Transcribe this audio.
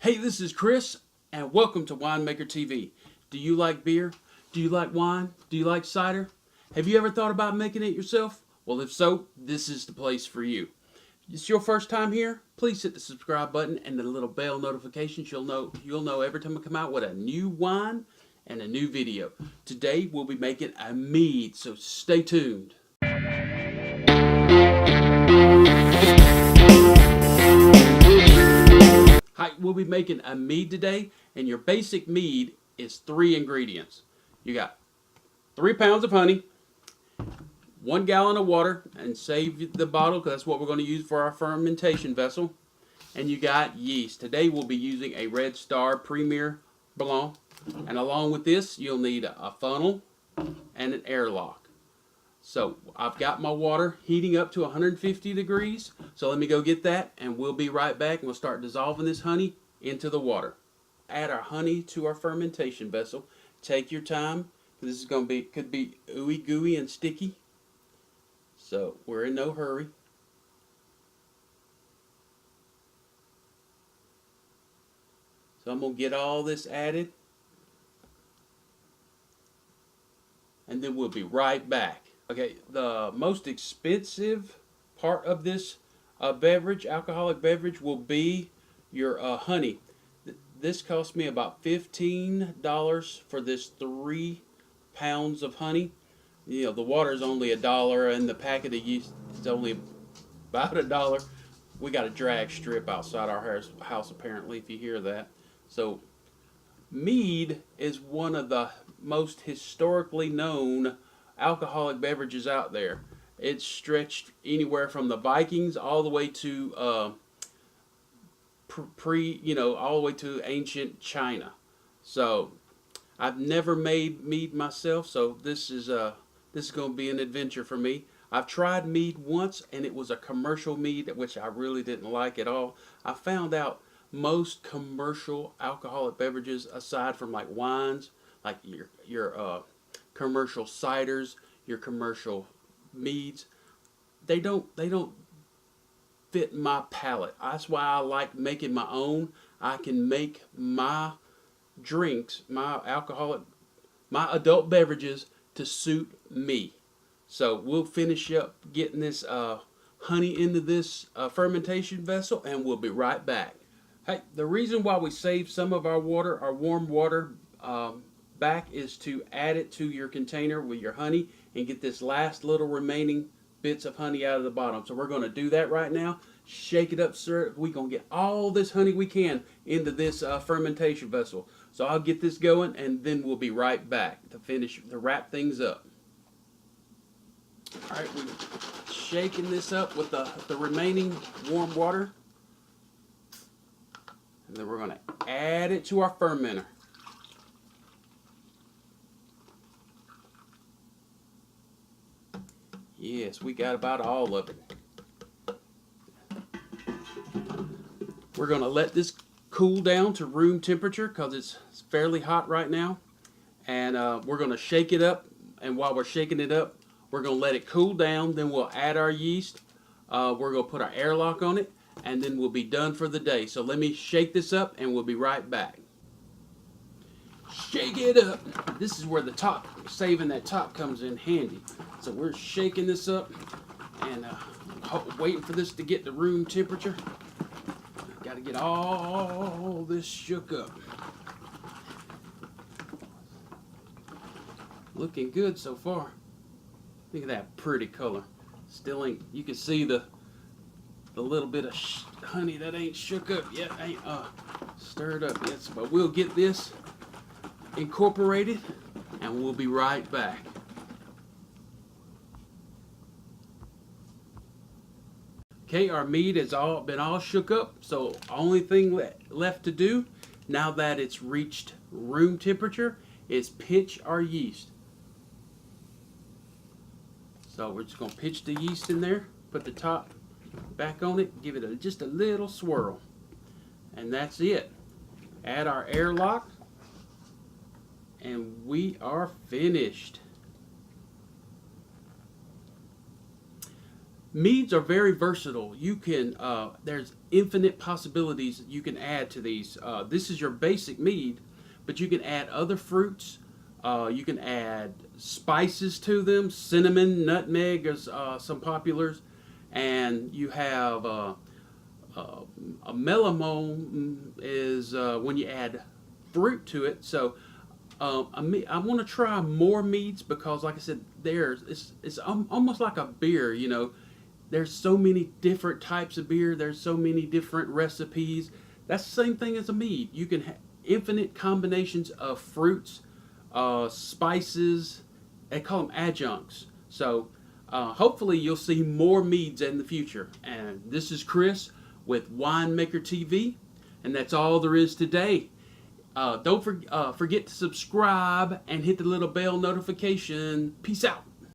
Hey, this is Chris, and welcome to Winemaker TV. Do you like beer? Do you like wine? Do you like cider? Have you ever thought about making it yourself? Well, if so, this is the place for you. If it's your first time here, please hit the subscribe button and the little bell notifications. You'll know every time I come out with a new wine and a new video. Today we'll be making a mead, so stay tuned. Hi, we'll be making a mead today, and your basic mead is 3 ingredients. You got 3 pounds of honey, 1 gallon of water, and save the bottle because that's what we're going to use for our fermentation vessel. And you got yeast. Today we'll be using a Red Star Premier Blanc, and along with this you'll need a funnel and an airlock. So I've got my water heating up to 150 degrees. So let me go get that, and we'll be right back. And we'll start dissolving this honey into the water. Add our honey to our fermentation vessel. Take your time. This is going to could be ooey gooey and sticky. So we're in no hurry. So I'm going to get all this added, and then we'll be right back. Okay, the most expensive part of this alcoholic beverage, will be your honey. This cost me about $15 for this 3 pounds of honey. You know, the water is only $1, and the packet of yeast is only about $1. We got a drag strip outside our house apparently, if you hear that. So, mead is one of the most historically known alcoholic beverages out there. It's stretched anywhere from the Vikings all the way to all the way to ancient China. So I've never made mead myself, so this is going to be an adventure for me. I've tried mead once, and it was a commercial mead, which I really didn't like at all. I found out most commercial alcoholic beverages, aside from like wines, like your commercial ciders, your commercial meads, they don't fit my palate. That's why I like making my own. I can make my drinks, my adult beverages to suit me. So we'll finish up getting this honey into this fermentation vessel, and we'll be right back. Hey, the reason why we save some of our water, our warm water, back is to add it to your container with your honey and get this last little remaining bits of honey out of the bottom. So we're going to do that right now. Shake it up, sir. We're going to get all this honey we can into this fermentation vessel. So I'll get this going, and then we'll be right back to wrap things up. All right, we're shaking this up with the remaining warm water, and then we're going to add it to our fermenter. Yes, we got about all of it. We're going to let this cool down to room temperature because it's fairly hot right now. And we're going to shake it up. And while we're shaking it up, we're going to let it cool down. Then we'll add our yeast. We're going to put our airlock on it. And then we'll be done for the day. So let me shake this up, and we'll be right back. Shake it up. This is where the top, saving that top, comes in handy. So we're shaking this up and waiting for this to get to room temperature. Got to get all this shook up. Looking good so far. Look at that pretty color. Still ain't, you can see the little bit of honey that ain't shook up yet, ain't stirred up yet. But we'll get this incorporated, and we'll be right back. Okay, our mead has been all shook up, so only thing left to do now that it's reached room temperature is pitch our yeast. So we're just going to pitch the yeast in there, put the top back on it, give it just a little swirl, and that's it. Add our airlock, and we are finished. Meads are very versatile. You can there's infinite possibilities you can add to these. This is your basic mead, but you can add other fruits. You can add spices to them. Cinnamon, nutmeg is some populars, and you have a melamine is when you add fruit to it. So I want to try more meads because, like I said, it's almost like a beer. You know, there's so many different types of beer. There's so many different recipes. That's the same thing as a mead. You can have infinite combinations of fruits, spices. They call them adjuncts. So hopefully you'll see more meads in the future. And this is Chris with Winemaker TV, and that's all there is today. Don't forget to subscribe and hit the little bell notification. Peace out.